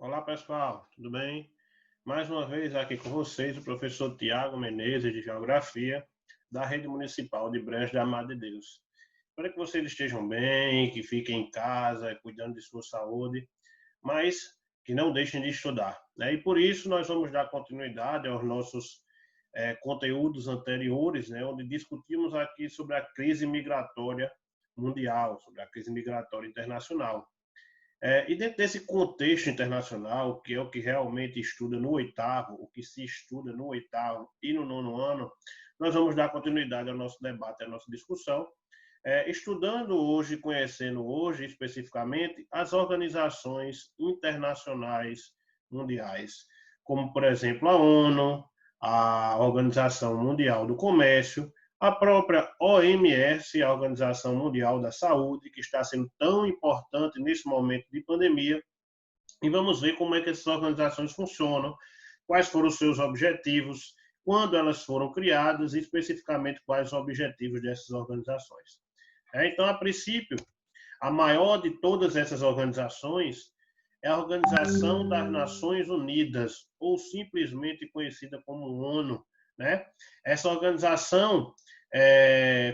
Olá, pessoal, tudo bem? Mais uma vez aqui com vocês o professor Tiago Menezes, de Geografia, da Rede Municipal de Brejo da Madre de Deus. Espero que vocês estejam bem, que fiquem em casa, cuidando de sua saúde, mas que não deixem de estudar, né? E por isso nós vamos dar continuidade aos nossos conteúdos anteriores, né, onde discutimos aqui sobre a crise migratória mundial, sobre a crise migratória internacional. E dentro desse contexto internacional, que é o que realmente estuda no oitavo, o que se estuda no oitavo e no nono ano, nós vamos dar continuidade ao nosso debate, à nossa discussão, estudando hoje, conhecendo hoje especificamente as organizações internacionais mundiais, como, por exemplo, a ONU, a Organização Mundial do Comércio, a própria OMS, a Organização Mundial da Saúde, que está sendo tão importante nesse momento de pandemia, e vamos ver como é que essas organizações funcionam, quais foram os seus objetivos, quando elas foram criadas e especificamente quais os objetivos dessas organizações. Então, a princípio, a maior de todas essas organizações é a Organização das Nações Unidas, ou simplesmente conhecida como ONU, né? Essa organização,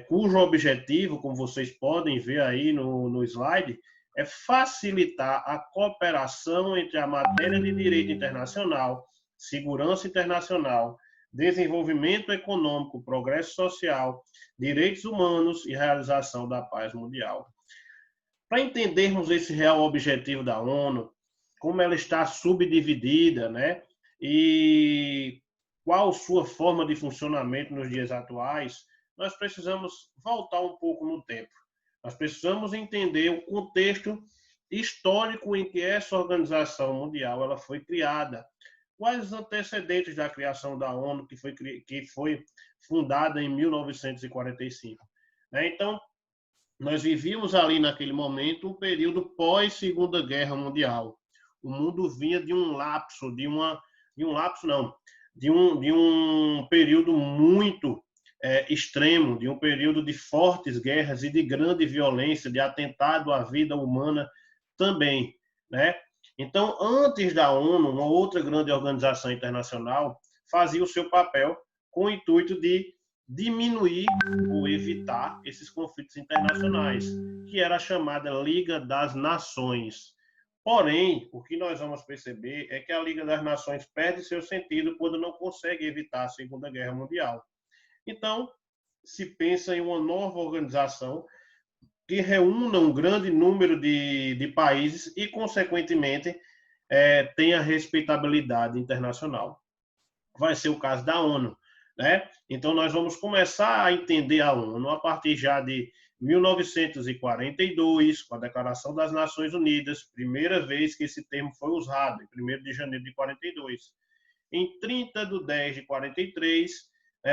cujo objetivo, como vocês podem ver aí no slide, é facilitar a cooperação entre a matéria de direito internacional, segurança internacional, desenvolvimento econômico, progresso social, direitos humanos e realização da paz mundial. Para entendermos esse real objetivo da ONU, como ela está subdividida, né, e qual sua forma de funcionamento nos dias atuais, nós precisamos voltar um pouco no tempo. Nós precisamos entender o contexto histórico em que essa organização mundial ela foi criada. Quais os antecedentes da criação da ONU, que foi fundada em 1945. Então, nós vivíamos ali naquele momento um período pós-Segunda Guerra Mundial. O mundo vinha de um lapso, de um período muito extremo, de um período de fortes guerras e de grande violência, de atentado à vida humana também, né? Então, antes da ONU, uma outra grande organização internacional fazia o seu papel com o intuito de diminuir ou evitar esses conflitos internacionais, que era a chamada Liga das Nações. Porém, o que nós vamos perceber é que a Liga das Nações perde seu sentido quando não consegue evitar a Segunda Guerra Mundial. Então, se pensa em uma nova organização que reúna um grande número de países e, consequentemente, tenha respeitabilidade internacional. Vai ser o caso da ONU, né? Então, nós vamos começar a entender a ONU a partir já de 1942, com a Declaração das Nações Unidas, primeira vez que esse termo foi usado, em 1º de janeiro de 42. Em 30 de 10 de 43,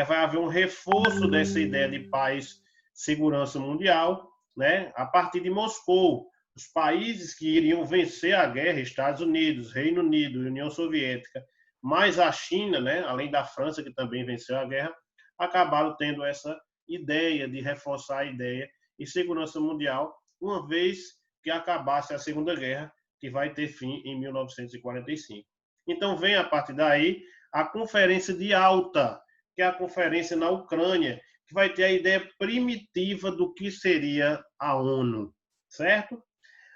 vai haver um reforço dessa ideia de paz, segurança mundial, né? A partir de Moscou. Os países que iriam vencer a guerra, Estados Unidos, Reino Unido, União Soviética, mais a China, né, além da França, que também venceu a guerra, acabaram tendo essa ideia de reforçar a ideia de segurança mundial, uma vez que acabasse a Segunda Guerra, que vai ter fim em 1945. Então, vem a partir daí a Conferência de Yalta, que é a conferência na Ucrânia, que vai ter a ideia primitiva do que seria a ONU, certo?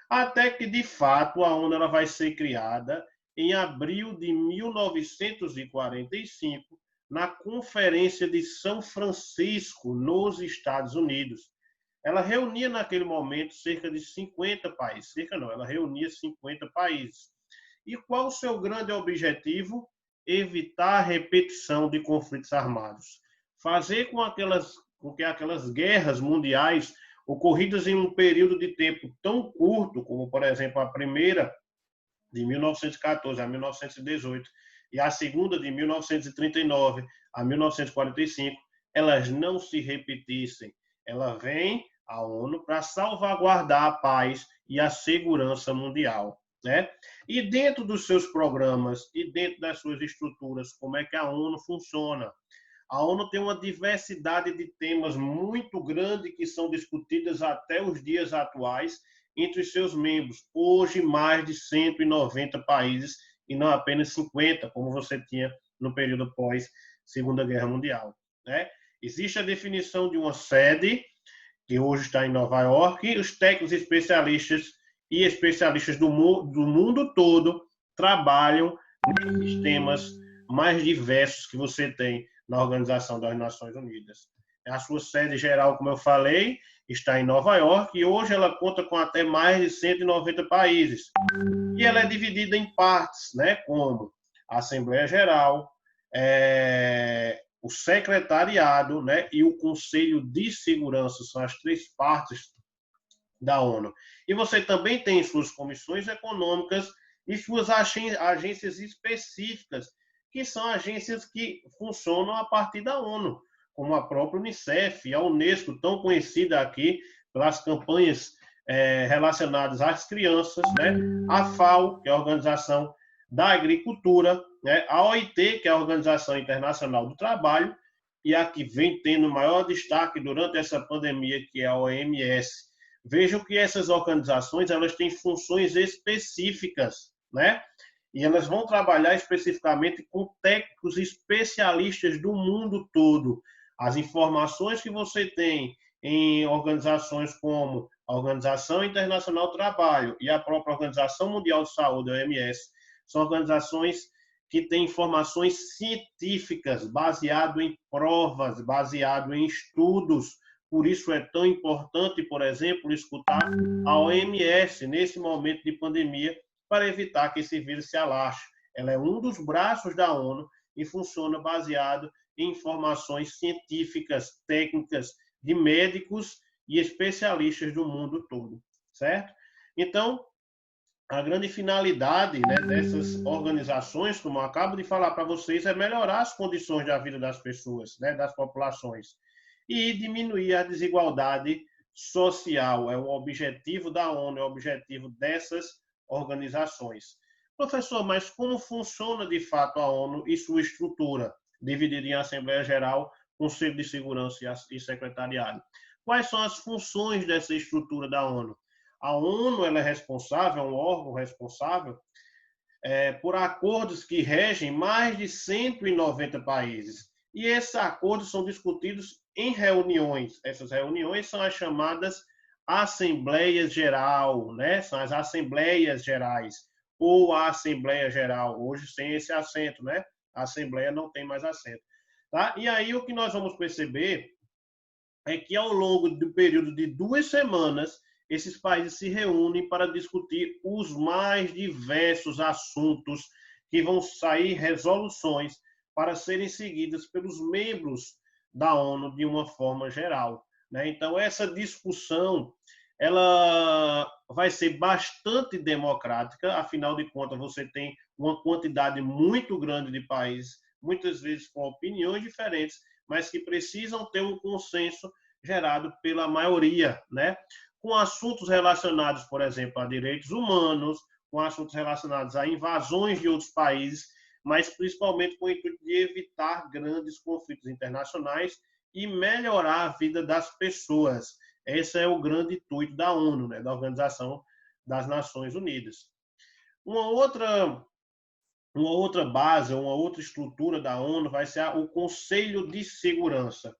Até que, de fato, a ONU ela vai ser criada em abril de 1945, na Conferência de São Francisco, nos Estados Unidos. Ela reunia, naquele momento, cerca de 50 países. Ela reunia 50 países. E qual o seu grande objetivo? Evitar a repetição de conflitos armados. Fazer com que aquelas guerras mundiais ocorridas em um período de tempo tão curto, como, por exemplo, a primeira de 1914 a 1918 e a segunda de 1939 a 1945, elas não se repetissem. Ela vem, a ONU, para salvaguardar a paz e a segurança mundial, né? E dentro dos seus programas e dentro das suas estruturas, como é que a ONU funciona? A ONU tem uma diversidade de temas muito grande que são discutidas até os dias atuais entre os seus membros. Hoje, mais de 190 países, e não apenas 50, como você tinha no período pós-Segunda Guerra Mundial, né? Existe a definição de uma sede, que hoje está em Nova York, e os técnicos especialistas do mundo todo trabalham nesses temas mais diversos que você tem na Organização das Nações Unidas. A sua sede geral, como eu falei, está em Nova York e hoje ela conta com até mais de 190 países. E ela é dividida em partes, né, como a Assembleia Geral, o Secretariado, né, e o Conselho de Segurança, são as três partes da ONU. E você também tem suas comissões econômicas e suas agências específicas, que são agências que funcionam a partir da ONU, como a própria Unicef, a Unesco, tão conhecida aqui pelas campanhas relacionadas às crianças, né? A FAO, que é a Organização da Agricultura, né? A OIT, que é a Organização Internacional do Trabalho, e a que vem tendo maior destaque durante essa pandemia, que é a OMS. Vejam que essas organizações elas têm funções específicas, né? E elas vão trabalhar especificamente com técnicos especialistas do mundo todo. As informações que você tem em organizações como a Organização Internacional do Trabalho e a própria Organização Mundial de Saúde, a OMS, são organizações que têm informações científicas, baseado em provas, baseado em estudos. Por isso é tão importante, por exemplo, escutar a OMS nesse momento de pandemia para evitar que esse vírus se alastre. Ela é um dos braços da ONU e funciona baseado em informações científicas, técnicas de médicos e especialistas do mundo todo, certo? Então, a grande finalidade, né, dessas organizações, como eu acabo de falar para vocês, é melhorar as condições da vida das pessoas, né, das populações, e diminuir a desigualdade social. É o objetivo da ONU, é o objetivo dessas organizações. Professor, mas como funciona de fato a ONU e sua estrutura, dividida em Assembleia Geral, Conselho de Segurança e Secretariado? Quais são as funções dessa estrutura da ONU? A ONU ela é responsável, é um órgão responsável por acordos que regem mais de 190 países. E esses acordos são discutidos em reuniões. Essas reuniões são as chamadas Assembleias Geral, né? São as Assembleias Gerais, ou a Assembleia Geral, hoje sem esse acento, né? A Assembleia não tem mais acento. Tá? E aí o que nós vamos perceber é que ao longo do período de 2 semanas, esses países se reúnem para discutir os mais diversos assuntos que vão sair resoluções para serem seguidas pelos membros da ONU de uma forma geral, né? Então, essa discussão ela vai ser bastante democrática, afinal de contas, você tem uma quantidade muito grande de países, muitas vezes com opiniões diferentes, mas que precisam ter um consenso gerado pela maioria, né? Com assuntos relacionados, por exemplo, a direitos humanos, com assuntos relacionados a invasões de outros países, mas principalmente com o intuito de evitar grandes conflitos internacionais e melhorar a vida das pessoas. Esse é o grande intuito da ONU, né? Da Organização das Nações Unidas. Uma outra base, uma outra estrutura da ONU vai ser o Conselho de Segurança.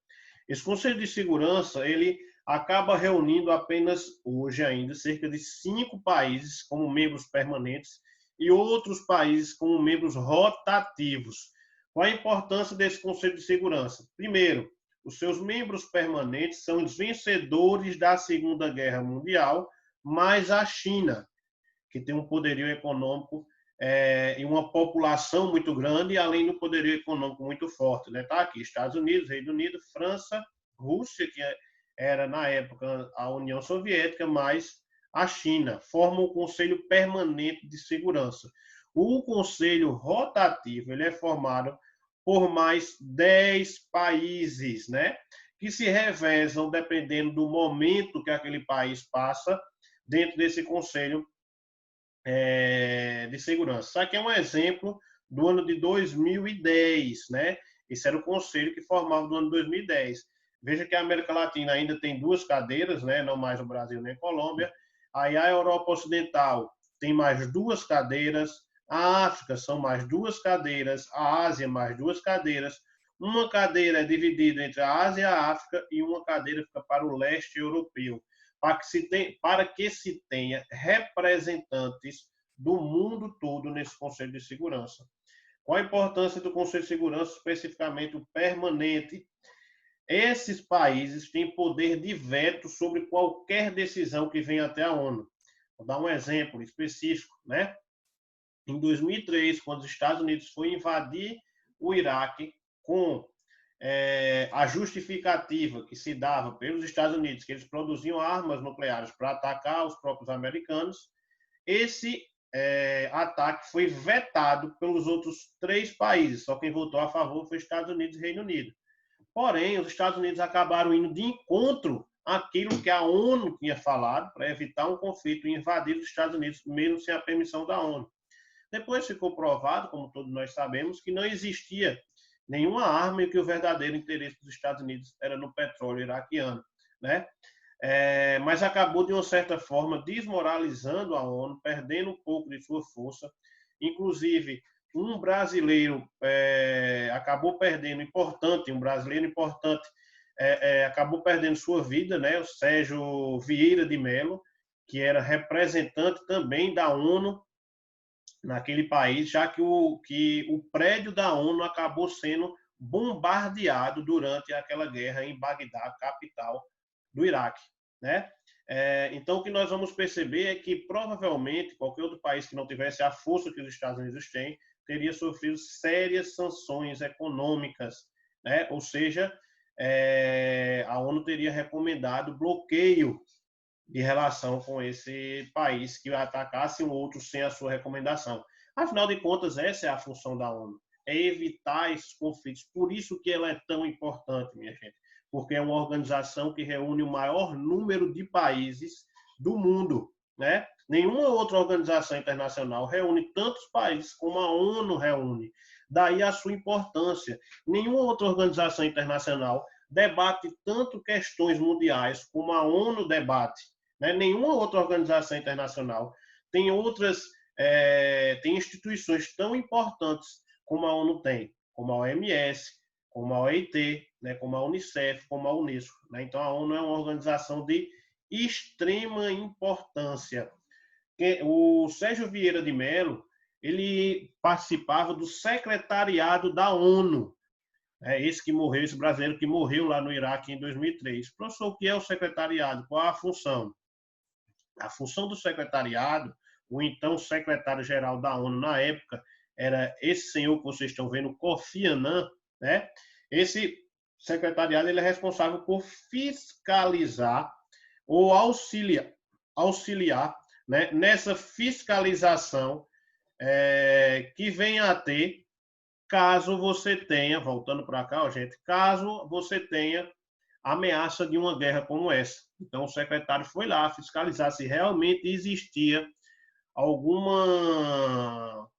Esse Conselho de Segurança, ele acaba reunindo apenas, hoje ainda, cerca de 5 países como membros permanentes e outros países como membros rotativos. Qual a importância desse Conselho de Segurança? Primeiro, os seus membros permanentes são os vencedores da Segunda Guerra Mundial, mais a China, que tem um poderio econômico e uma população muito grande, além do poderio econômico muito forte. Né? Tá aqui, Estados Unidos, Reino Unido, França, Rússia, que era na época a União Soviética, mais a China, formam o Conselho Permanente de Segurança. O Conselho Rotativo ele é formado por mais 10 países, né? Que se revezam dependendo do momento que aquele país passa dentro desse Conselho de Segurança. Isso aqui é um exemplo do ano de 2010, né? Esse era o conselho que formava do ano de 2010. Veja que a América Latina ainda tem 2 cadeiras, né? Não mais o Brasil nem a Colômbia, Aí a Europa Ocidental tem mais 2 cadeiras, a África são mais 2 cadeiras, a Ásia mais 2 cadeiras, uma cadeira é dividida entre a Ásia e a África e uma cadeira fica para o leste europeu, para que se tenha representantes do mundo todo nesse Conselho de Segurança. Qual a importância do Conselho de Segurança, especificamente o permanente? Esses países têm poder de veto sobre qualquer decisão que venha até a ONU. Vou dar um exemplo específico, né? Em 2003, quando os Estados Unidos foi invadir o Iraque com a justificativa que se dava pelos Estados Unidos, que eles produziam armas nucleares para atacar os próprios americanos, esse ataque foi vetado pelos outros 3 países, só quem votou a favor foi Estados Unidos e Reino Unido. Porém, os Estados Unidos acabaram indo de encontro àquilo que a ONU tinha falado para evitar um conflito e invadir os Estados Unidos, mesmo sem a permissão da ONU. Depois ficou provado, como todos nós sabemos, que não existia nenhuma arma e que o verdadeiro interesse dos Estados Unidos era no petróleo iraquiano, né? Mas acabou, de uma certa forma, desmoralizando a ONU, perdendo um pouco de sua força. Inclusive, um brasileiro acabou perdendo, um brasileiro importante, acabou perdendo sua vida, né? O Sérgio Vieira de Mello, que era representante também da ONU naquele país, já que o prédio da ONU acabou sendo bombardeado durante aquela guerra em Bagdá, capital do Iraque, né? Então, o que nós vamos perceber é que, provavelmente, qualquer outro país que não tivesse a força que os Estados Unidos têm, teria sofrido sérias sanções econômicas, né? Ou seja, a ONU teria recomendado bloqueio de relação com esse país que atacasse um outro sem a sua recomendação. Afinal de contas, essa é a função da ONU, é evitar esses conflitos. Por isso que ela é tão importante, minha gente, porque é uma organização que reúne o maior número de países do mundo, né? Nenhuma outra organização internacional reúne tantos países como a ONU reúne. Daí a sua importância. Nenhuma outra organização internacional debate tanto questões mundiais como a ONU debate. Né? Nenhuma outra organização internacional tem tem instituições tão importantes como a ONU tem, como a OMS, como a OIT, né? Como a Unicef, como a Unesco. Né? Então, a ONU é uma organização de extrema importância. O Sérgio Vieira de Mello, ele participava do secretariado da ONU, esse brasileiro que morreu lá no Iraque em 2003. Professor, o que é o secretariado? Qual a função? A função do secretariado, o então secretário-geral da ONU na época, era esse senhor que vocês estão vendo, Kofi Annan, né? Esse secretariado ele é responsável por fiscalizar ou auxiliar né, nessa fiscalização que venha a ter, caso você tenha, voltando para cá, ó, gente, caso você tenha ameaça de uma guerra como essa. Então, o secretário foi lá fiscalizar se realmente existia alguma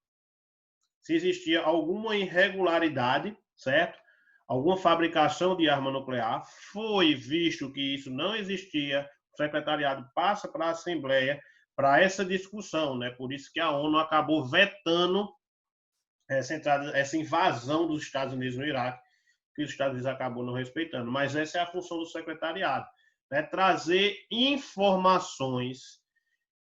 irregularidade, certo? Alguma fabricação de arma nuclear. Foi visto que isso não existia, o secretariado passa para a Assembleia para essa discussão, né? Por isso que a ONU acabou vetando essa invasão dos Estados Unidos no Iraque, que os Estados Unidos acabou não respeitando. Mas essa é a função do secretariado, né? Trazer informações.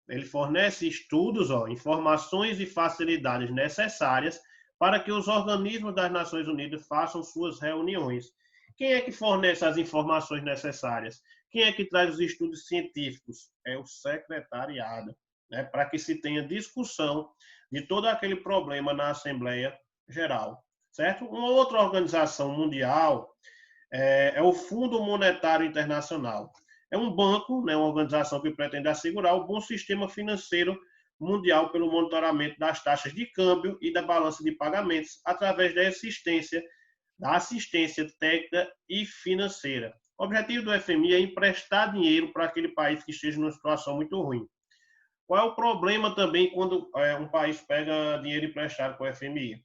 Ele fornece estudos, informações e facilidades necessárias para que os organismos das Nações Unidas façam suas reuniões. Quem é que fornece as informações necessárias? Quem é que traz os estudos científicos? É o secretariado, né? Para que se tenha discussão de todo aquele problema na Assembleia Geral, certo? Uma outra organização mundial é o Fundo Monetário Internacional. É um banco, né, uma organização que pretende assegurar o bom sistema financeiro mundial pelo monitoramento das taxas de câmbio e da balança de pagamentos através da assistência técnica e financeira. O objetivo do FMI é emprestar dinheiro para aquele país que esteja numa situação muito ruim. Qual é o problema também quando um país pega dinheiro emprestado com o FMI?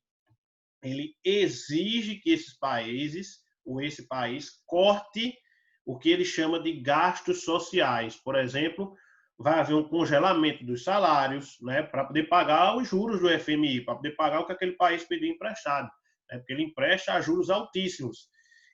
Ele exige que esse país corte o que ele chama de gastos sociais. Por exemplo, vai haver um congelamento dos salários, né, para poder pagar os juros do FMI, para poder pagar o que aquele país pediu emprestado, né, porque ele empresta a juros altíssimos.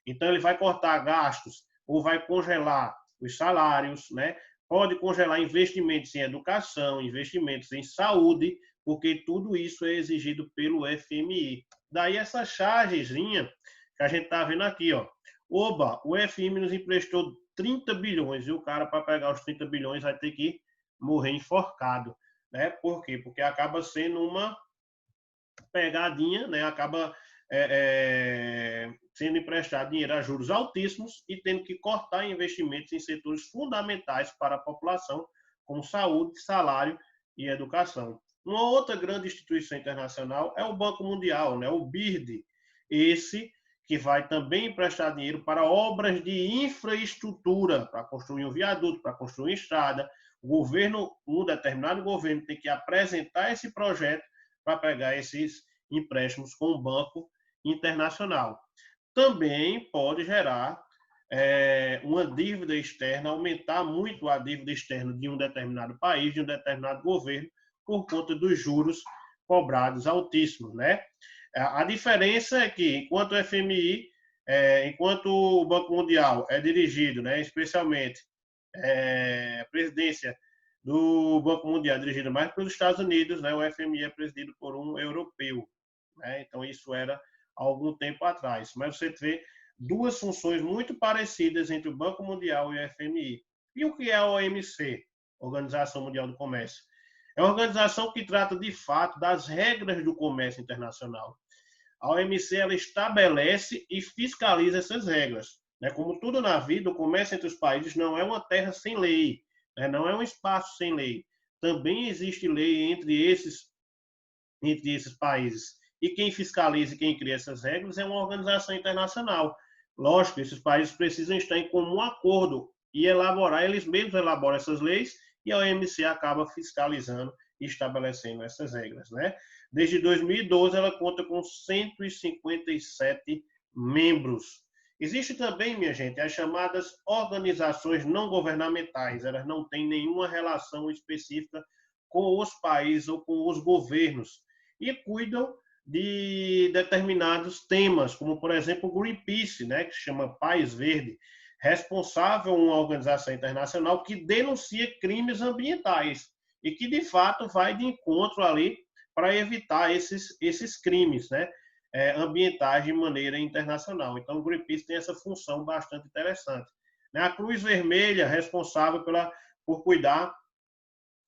Então, ele vai cortar gastos ou vai congelar os salários, né, pode congelar investimentos em educação, investimentos em saúde, porque tudo isso é exigido pelo FMI. Daí essa chargezinha que a gente está vendo aqui, ó. Oba, o FMI nos emprestou 30 bilhões e o cara, para pegar os 30 bilhões, vai ter que morrer enforcado. Né? Por quê? Porque acaba sendo uma pegadinha, né? Acaba sendo emprestado dinheiro a juros altíssimos e tendo que cortar investimentos em setores fundamentais para a população, como saúde, salário e educação. Uma outra grande instituição internacional é o Banco Mundial, né? O BIRD, esse que vai também emprestar dinheiro para obras de infraestrutura, para construir um viaduto, para construir uma estrada. O governo, um determinado governo, tem que apresentar esse projeto para pegar esses empréstimos com o Banco Internacional. Também pode gerar uma dívida externa, aumentar muito a dívida externa de um determinado país, de um determinado governo, por conta dos juros cobrados altíssimos, né? A diferença é que, enquanto o FMI, enquanto o Banco Mundial é dirigido, né, especialmente a presidência do Banco Mundial é dirigida mais pelos Estados Unidos, né, o FMI é presidido por um europeu. Né? Então, isso era há algum tempo atrás. Mas você vê duas funções muito parecidas entre o Banco Mundial e o FMI. E o que é a OMC, Organização Mundial do Comércio? É uma organização que trata, de fato, das regras do comércio internacional. A OMC ela estabelece e fiscaliza essas regras. Né? Como tudo na vida, o comércio entre os países não é uma terra sem lei, né? Não é um espaço sem lei. Também existe lei entre esses países. E quem fiscaliza e quem cria essas regras é uma organização internacional. Lógico, esses países precisam estar em comum acordo e elaborar, eles mesmos elaboram essas leis e a OMC acaba fiscalizando e estabelecendo essas regras. Né? Desde 2012, ela conta com 157 membros. Existe também, minha gente, as chamadas organizações não governamentais. Elas não têm nenhuma relação específica com os países ou com os governos e cuidam de determinados temas, como, por exemplo, o Greenpeace, né, que se chama País Verde, responsável uma organização internacional que denuncia crimes ambientais e que, de fato, vai de encontro ali para evitar esses crimes, né, ambientais de maneira internacional. Então, o Greenpeace tem essa função bastante interessante. A Cruz Vermelha, responsável por cuidar,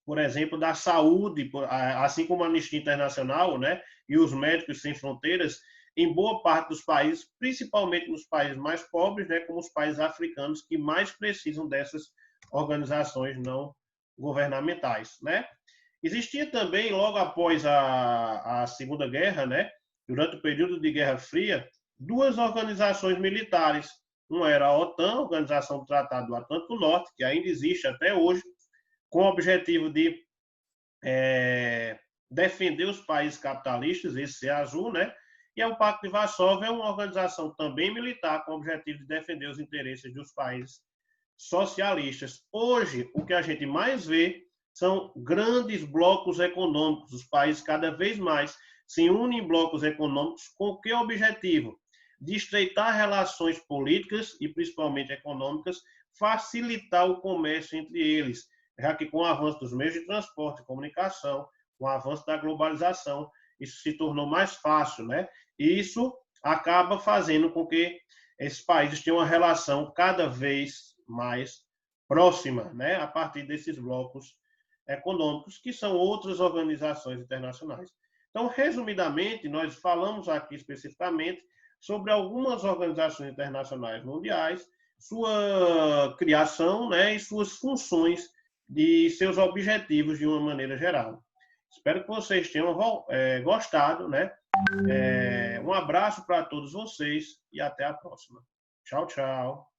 por exemplo, da saúde, assim como a Anistia Internacional, né, e os Médicos Sem Fronteiras, em boa parte dos países, principalmente nos países mais pobres, né, como os países africanos, que mais precisam dessas organizações não governamentais. Né? Existia também, logo após a Segunda Guerra, né, durante o período de Guerra Fria, duas organizações militares. Uma era a OTAN, Organização do Tratado do Atlântico Norte, que ainda existe até hoje, com o objetivo de defender os países capitalistas, esse é azul, né? E o Pacto de Varsóvia é uma organização também militar com o objetivo de defender os interesses dos países socialistas. Hoje, o que a gente mais vê são grandes blocos econômicos. Os países cada vez mais se unem em blocos econômicos com que objetivo? De estreitar relações políticas e principalmente econômicas, facilitar o comércio entre eles, já que com o avanço dos meios de transporte e comunicação, com o avanço da globalização, isso se tornou mais fácil, né? E isso acaba fazendo com que esses países tenham uma relação cada vez mais próxima, né? A partir desses blocos econômicos, que são outras organizações internacionais. Então, resumidamente, nós falamos aqui especificamente sobre algumas organizações internacionais mundiais, sua criação, né, e suas funções de seus objetivos de uma maneira geral. Espero que vocês tenham gostado, né? Um abraço para todos vocês e até a próxima. Tchau, tchau.